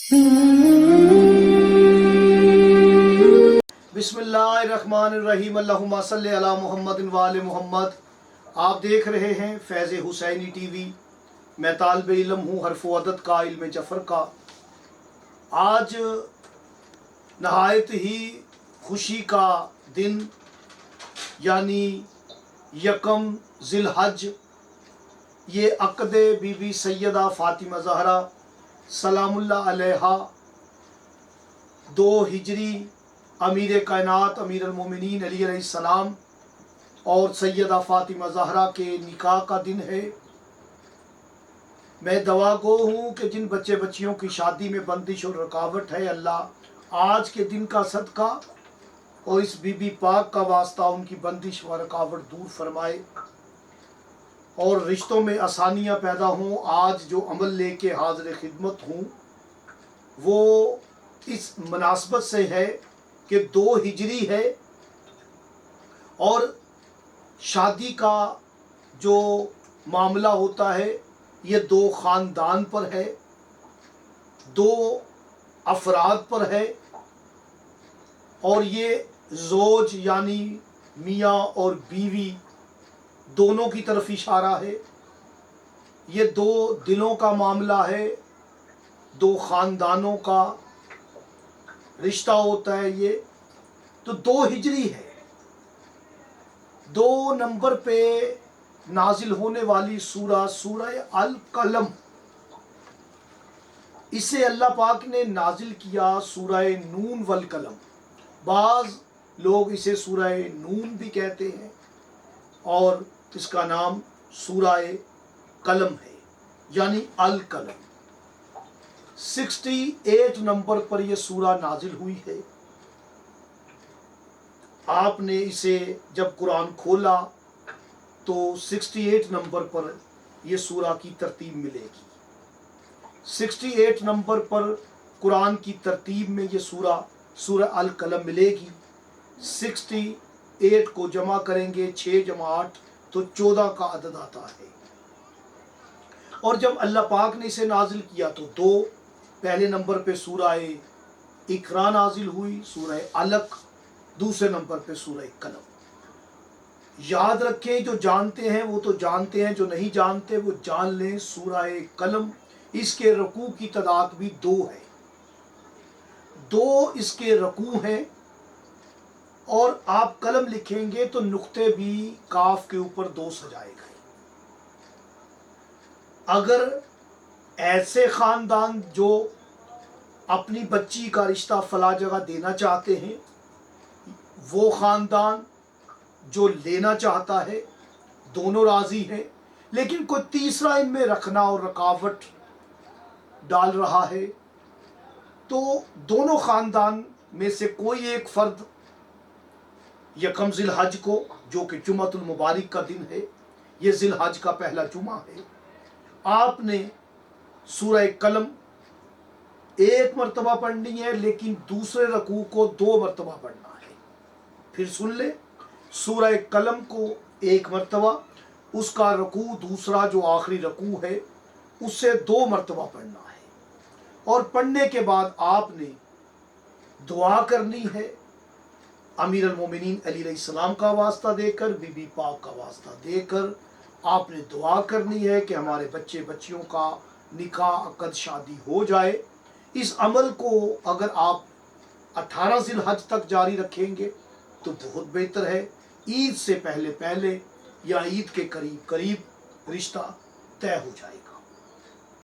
बिस्मिल्लाहिर्रहमानिर्रहीम। अल्लाहुम्मा सल्ली अला मुहम्मद व आले मुहम्मद। आप देख रहे हैं फैज़ हुसैनी टीवी। मैं तालिब इल्म हूँ हरफ़ अदद का, इल्म जफ़र का। आज नहायत ही खुशी का दिन, यानी यकम ज़िलहज, ये अक़द बीबी सैयदा फ़ातिमा ज़हरा सलामुल्लाह अलैहा 2 हिजरी अमीर कायनात अमीरुल मोमिनीन अली अलैहिस्सलाम और सैयदा फ़ातिमा ज़हरा के निकाह का दिन है। मैं दवा गो हूँ कि जिन बच्चे बच्चियों की शादी में बंदिश और रुकावट है, अल्लाह आज के दिन का सदका और इस बीबी पाक का वास्ता उनकी बंदिश व रुकावट दूर फरमाए और रिश्तों में आसानियाँ पैदा हों। आज जो अमल लेके हाज़िर खिदमत हूँ वो इस मुनासबत से है कि 2 हिजरी है और शादी का जो मामला होता है ये 2 ख़ानदान पर है, 2 अफराद पर है और ये ज़ोज यानी मियाँ और बीवी दोनों की तरफ इशारा है। ये 2 दिलों का मामला है, 2 ख़ानदानों का रिश्ता होता है। ये तो 2 हिजरी है। 2 नंबर पे नाजिल होने वाली सूरह अल कलम, इसे अल्लाह पाक ने नाजिल किया सूरह नून वल कलम। बाज़ लोग इसे सूरह नून भी कहते हैं और इसका नाम सूरह कलम है, यानी अल कलम। 68 नंबर पर यह सूरा नाजिल हुई है। आपने इसे जब कुरान खोला तो 68 नंबर पर यह सूरा की तरतीब मिलेगी। 68 नंबर पर कुरान की तरतीब में यह सूरा अल कलम मिलेगी। 68 को जमा करेंगे 6 जमा 8 तो 14 का अदद आता है। और जब अल्लाह पाक ने इसे नाजिल किया तो 2 पहले नंबर पे सूरह इकरा नाजिल हुई, सूरह अलक। दूसरे नंबर पे सूरह कलम। याद रखें, जो जानते हैं वो तो जानते हैं, जो नहीं जानते वो जान लें। सूरह कलम, इसके रकू की तादाद भी 2 है। 2 इसके रकू हैं और आप कलम लिखेंगे तो नुक्ते भी काफ के ऊपर 2 सजाए गए। अगर ऐसे ख़ानदान जो अपनी बच्ची का रिश्ता फला जगह देना चाहते हैं, वो ख़ानदान जो लेना चाहता है, दोनों राज़ी हैं, लेकिन कोई तीसरा इनमें रखना और रुकावट डाल रहा है, तो दोनों ख़ानदान में से कोई एक फ़र्द यकम ज़िलहज को, जो कि जुम्मतुल मुबारक का दिन है, ये ज़िलहज का पहला जुमा है, आपने सूरह कलम 1 मरतबा पढ़नी है, लेकिन दूसरे रकू को 2 मरतबा पढ़ना है। फिर सुन ले, सूरह कलम को 1 मरतबा, उसका रकू दूसरा जो आखिरी रकू है उससे 2 मरतबा पढ़ना है। और पढ़ने के बाद आपने दुआ करनी है, अमीरुल मोमिनीन अली अलैहिस्सलाम का वास्ता देकर, बीबी पाक का वास्ता देकर आपने दुआ करनी है कि हमारे बच्चे बच्चियों का निकाह अक़द शादी हो जाए। इस अमल को अगर आप 18 ज़िलहज तक जारी रखेंगे तो बहुत बेहतर है। ईद से पहले पहले या ईद के करीब करीब रिश्ता तय हो जाएगा।